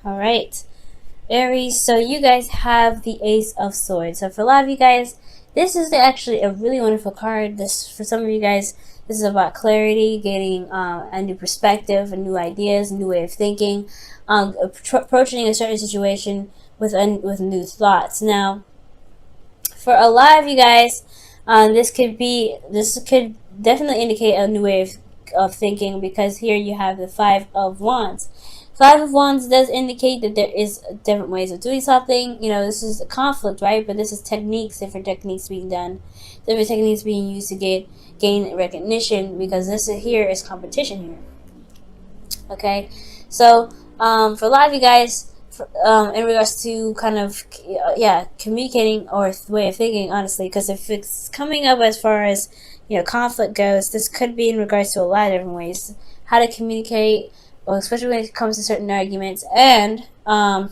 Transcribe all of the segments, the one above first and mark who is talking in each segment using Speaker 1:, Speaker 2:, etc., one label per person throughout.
Speaker 1: All right, Aries. So you guys have the Ace of Swords. So for a lot of you guys, this is actually a really wonderful card. This, for some of you guys, this is about clarity, getting a new perspective, and new ideas, a new way of thinking, approaching a certain situation with new thoughts. Now, for a lot of you guys, this could definitely indicate a new way of thinking, because here you have the Five of Wands. Five of Wands does indicate that there is different ways of doing something. You know, this is a conflict, right? But this is different techniques being done, different techniques being used to gain recognition, because here is competition here. Okay, so for a lot of you guys, in regards to kind of communicating or way of thinking, honestly, because if it's coming up as far as conflict goes, this could be in regards to a lot of different ways how to communicate, well, especially when it comes to certain arguments, and how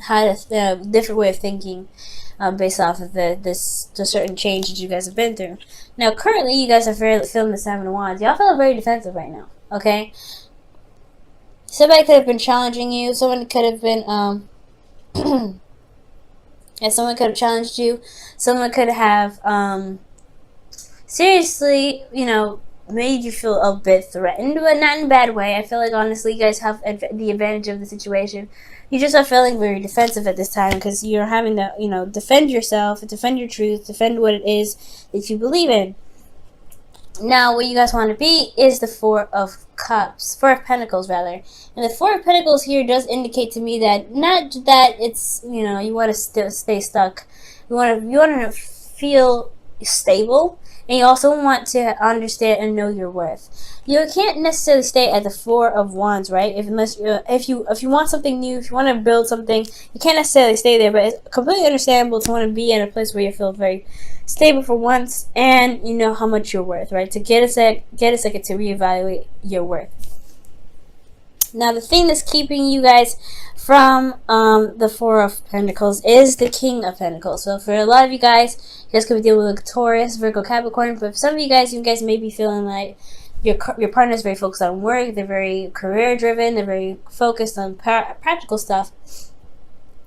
Speaker 1: to different way of thinking based off of the certain change that you guys have been through. Now, currently, you guys are feeling the Seven of Wands. Y'all feel very defensive right now. Okay, somebody could have been challenging you. Someone could have been someone could have challenged you. Someone could have seriously, made you feel a bit threatened, but not in a bad way. I feel like, honestly, you guys have the advantage of the situation. You just are feeling very defensive at this time, because you're having to, defend yourself, defend your truth, defend what it is that you believe in. Now, what you guys want to be is the Four of Pentacles, rather. And the Four of Pentacles here does indicate to me that not that it's, you want to still stay stuck. You want to feel stable. And you also want to understand and know your worth. You can't necessarily stay at the Four of Wands, right? If you want something new, if you want to build something, you can't necessarily stay there. But it's completely understandable to want to be in a place where you feel very stable for once, and you know how much you're worth, right? To get a second to reevaluate your worth. Now, the thing that's keeping you guys from the Four of Pentacles is the King of Pentacles. So for a lot of you guys could be dealing with Taurus, Virgo, Capricorn. But for some of you guys may be feeling like your partner is very focused on work. They're very career driven. They're very focused on practical stuff.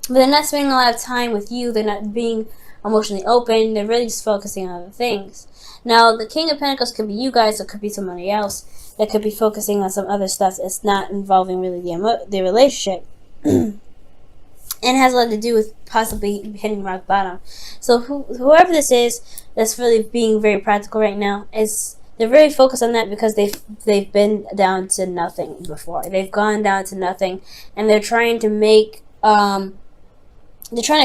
Speaker 1: But they're not spending a lot of time with you. They're not being emotionally open. They're really just focusing on other things. Now, the King of Pentacles could be you guys, or could be somebody else that could be focusing on some other stuff that's not involving really the relationship. And it has a lot to do with possibly hitting rock bottom. So whoever this is that's really being very practical right now, they're very focused on that, because they've been down to nothing before. They've gone down to nothing, and they're trying to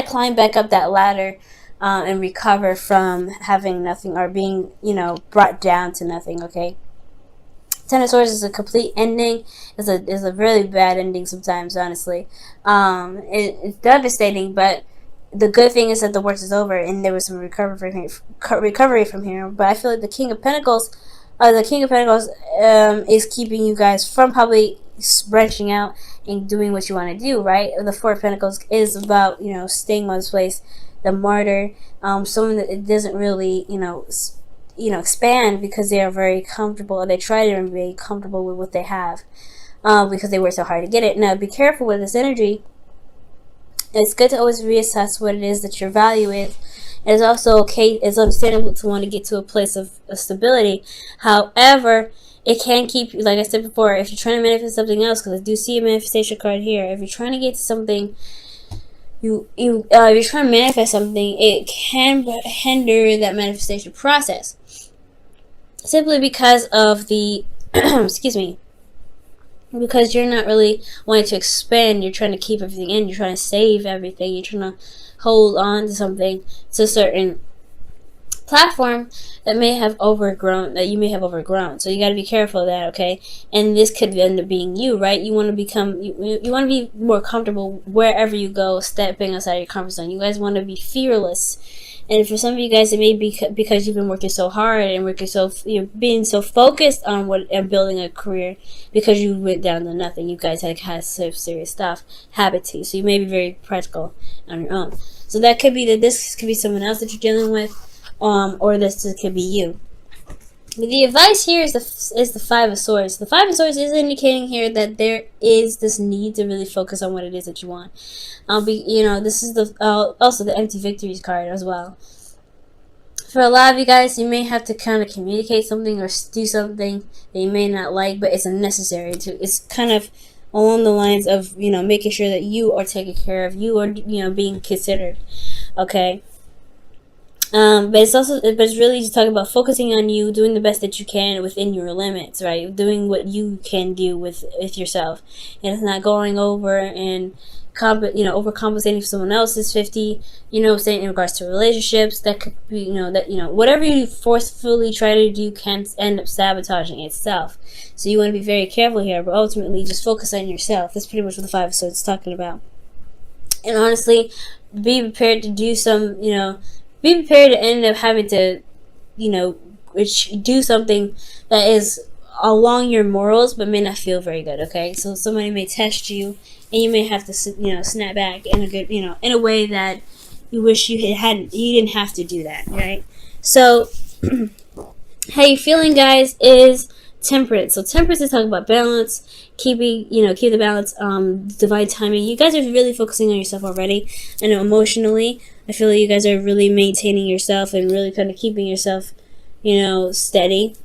Speaker 1: climb back up that ladder and recover from having nothing, or being brought down to nothing. Okay. Ten of Swords is a complete ending. Is a really bad ending sometimes, honestly. It's devastating, but the good thing is that the worst is over, and there was some recovery from here. But I feel like the King of Pentacles is keeping you guys from probably branching out and doing what you want to do, right? The Four of Pentacles is about staying on this place, the martyr, someone that it doesn't really expand, because they are very comfortable, or they try to be comfortable with what they have, because they work so hard to get it. Now, be careful with this energy. It's good to always reassess what it is that your value is. It's also okay, it's understandable to want to get to a place of stability. However, it can keep you, like I said before, if you're trying to manifest something else, because I do see a manifestation card here. If you're trying to get to something, if you're trying to manifest something, it can hinder that manifestation process. Simply because of the, excuse me, because you're not really wanting to expand. You're trying to keep everything in. You're trying to save everything. You're trying to hold on to something, to a certain platform that you may have overgrown. So you got to be careful of that, okay? And this could end up being you, right? You want to you want to be more comfortable wherever you go, stepping outside your comfort zone. You guys want to be fearless. And for some of you guys, it may be because you've been working so hard and being so focused on building a career, because you went down to nothing. You guys had some serious stuff happen to you, so you may be very practical on your own. So that could be that this could be someone else that you're dealing with, or this could be you. The advice here is the Five of Swords. The Five of Swords is indicating here that there is this need to really focus on what it is that you want. This is the also the Empty Victories card as well. For a lot of you guys, you may have to kind of communicate something or do something that you may not like, but it's unnecessary to. It's kind of along the lines of, making sure that you are taken care of, you are, being considered. Okay. But it's really just talking about focusing on you, doing the best that you can within your limits, right? Doing what you can do with yourself, and it's not going over and overcompensating for someone else's 50, saying in regards to relationships that could be, whatever you forcefully try to do can end up sabotaging itself. So you want to be very careful here, but ultimately just focus on yourself. That's pretty much what the Five of Swords is talking about. And honestly, be prepared to do some, be prepared to end up having to, do something that is along your morals, but may not feel very good. Okay, so somebody may test you, and you may have to, snap back in a good, in a way that you wish you didn't have to do that, right? So, how you feeling, guys, is Temperance. So Temperance is talking about balance, keep the balance, divine timing. You guys are really focusing on yourself already, and emotionally, I feel like you guys are really maintaining yourself and really kind of keeping yourself, steady,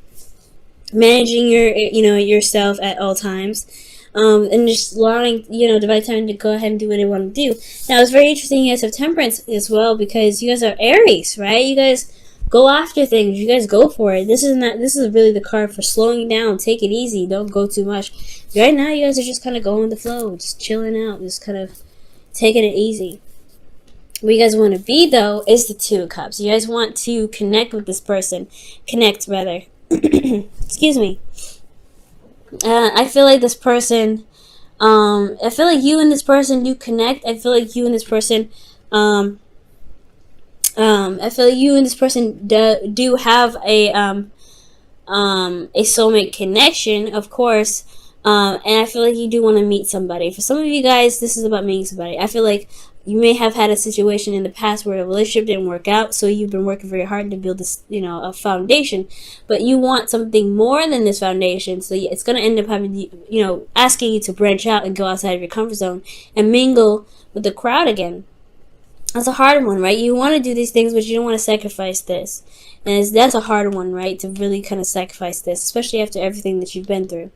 Speaker 1: managing yourself at all times. And just allowing, divine time to go ahead and do what they want to do. Now, it's very interesting you guys have Temperance as well, because you guys are Aries, right? You guys go after things. You guys go for it. This is really the card for slowing down. Take it easy. Don't go too much. Right now, you guys are just kind of going with the flow, just chilling out, just kind of taking it easy. What you guys want to be, though, is the Two of Cups. You guys want to connect with this person. Connect, rather. Excuse me. I feel like this person, I feel like you and this person do connect. I feel like you and this person, I feel like you and this person do have a soulmate connection, of course. And I feel like you do want to meet somebody. For some of you guys, this is about meeting somebody. I feel like you may have had a situation in the past where a relationship didn't work out, so you've been working very hard to build this, a foundation. But you want something more than this foundation, so it's going to end up having, asking you to branch out and go outside of your comfort zone and mingle with the crowd again. That's a hard one, right? You want to do these things, but you don't want to sacrifice this. And that's a hard one, right? To really kind of sacrifice this, especially after everything that you've been through.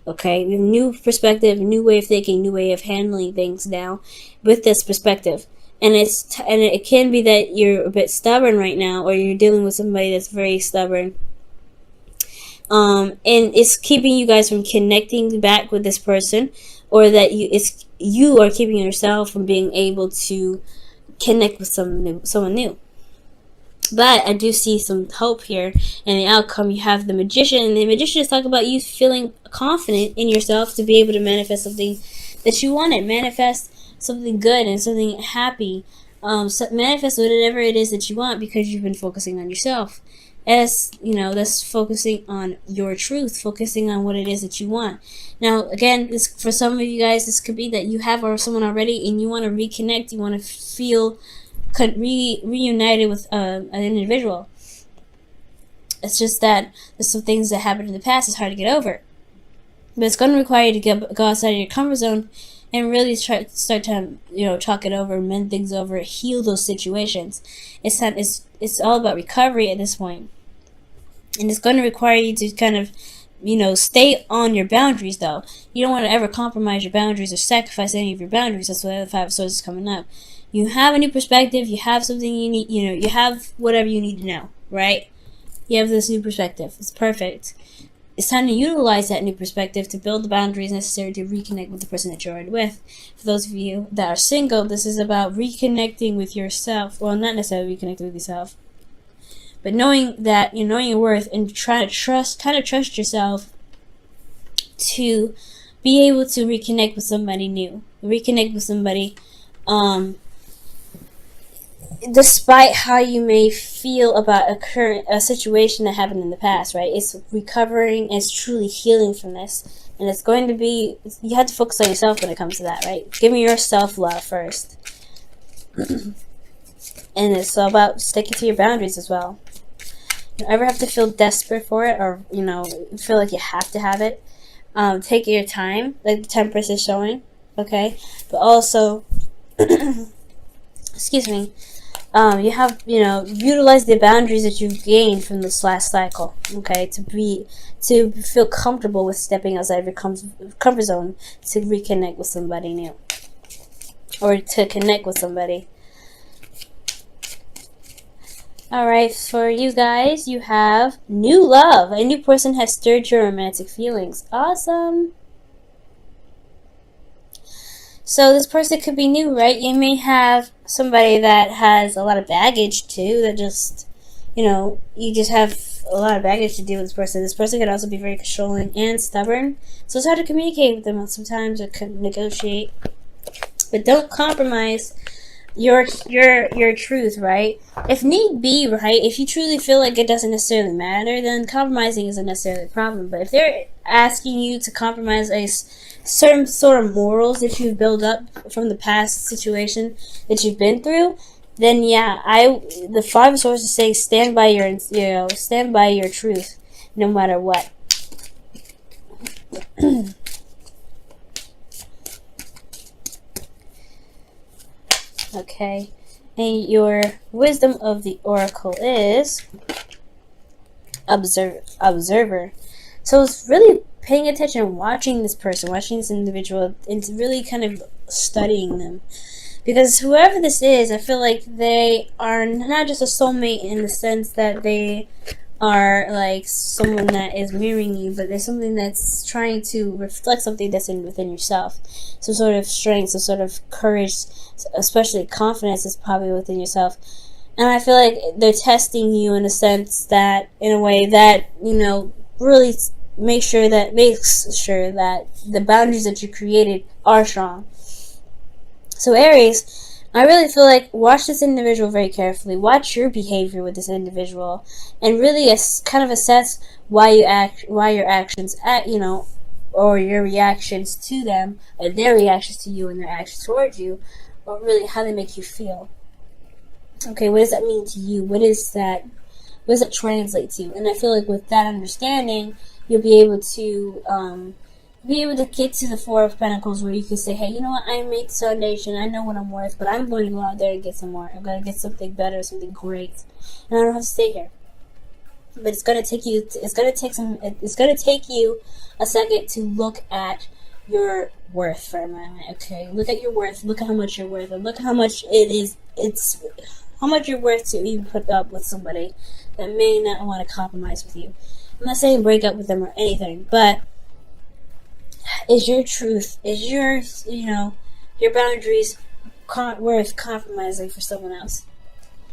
Speaker 1: Okay, new perspective, new way of thinking, new way of handling things now with this perspective. And it can be that you're a bit stubborn right now, or you're dealing with somebody that's very stubborn. And it's keeping you guys from connecting back with this person, or that you are keeping yourself from being able to connect with someone new. But I do see some hope here in the outcome. You have the Magician, and the Magician is talking about you feeling confident in yourself to be able to manifest something that you wanted. Manifest something good and something happy. Manifest whatever it is that you want, because you've been focusing on yourself. That's focusing on your truth, focusing on what it is that you want. Now, again, for some of you guys, this could be that you have someone already and you want to reconnect. You want to feel reunited with an individual. It's just that there's some things that happened in the past. It's hard to get over, but it's going to require you to go outside of your comfort zone and really start to talk it over, mend things over, heal those situations. It's all about recovery at this point, and it's going to require you to kind of stay on your boundaries, though. You don't want to ever compromise your boundaries or sacrifice any of your boundaries. That's why the Five of Swords is coming up. You have a new perspective. You have something you need. You have whatever you need to know, right? You have this new perspective. It's perfect. It's time to utilize that new perspective to build the boundaries necessary to reconnect with the person that you're already with. For those of you that are single, this is about reconnecting with yourself. Well, not necessarily reconnecting with yourself, but knowing your worth and trying to trust yourself to be able to reconnect with somebody new, reconnect with somebody, despite how you may feel about a situation that happened in the past, right? It's recovering, it's truly healing from this. And it's going to be, you have to focus on yourself when it comes to that, right? Give me your self-love first. And it's all about sticking to your boundaries as well. don't ever have to feel desperate for it, or feel like you have to have it. Take your time, like the Temperance is showing, okay? But also, excuse me, you have, utilize the boundaries that you've gained from this last cycle, okay? To feel comfortable with stepping outside your comfort zone to reconnect with somebody new, or to connect with somebody. Alright, for you guys, you have new love. A new person has stirred your romantic feelings. Awesome. So this person could be new, right? You may have somebody that has a lot of baggage too, that just, you just have a lot of baggage to deal with this person. This person could also be very controlling and stubborn. So it's hard to communicate with them sometimes, or negotiate. But don't compromise your truth, right? If need be, right? If you truly feel like it doesn't necessarily matter, then compromising isn't necessarily a problem. But if they're asking you to compromise a certain sort of morals that you've built up from the past situation that you've been through, then yeah, the Five of Swords say stand by your truth, no matter what. Okay, and your wisdom of the oracle is observer. So it's really paying attention, watching this person, watching this individual, and really kind of studying them. Because whoever this is, I feel like they are not just a soulmate in the sense that they are like someone that is mirroring you, but there's something that's trying to reflect something that's within yourself. Some sort of strength, some sort of courage, especially confidence is probably within yourself. And I feel like they're testing you in a sense that, in a way that, really makes sure that the boundaries that you created are strong. So Aries, I really feel like watch this individual very carefully. Watch your behavior with this individual, and really kind of assess why your actions or your reactions to them, or their reactions to you and their actions towards you, or really how they make you feel. Okay, what does that mean to you? What does that translate to? And I feel like with that understanding, you'll be able to get to the Four of Pentacles, where you can say, hey, you know what, I made this foundation, I know what I'm worth, but I'm going to go out there and get some more. I'm going to get something better, something great, and I don't have to stay here. But it's going to take you a second to look at your worth for a moment. Okay, look at your worth, look at how much you're worth, and look at how much how much you're worth to even put up with somebody that may not want to compromise with you. I'm not saying break up with them or anything, but is your truth, is your boundaries worth compromising for someone else?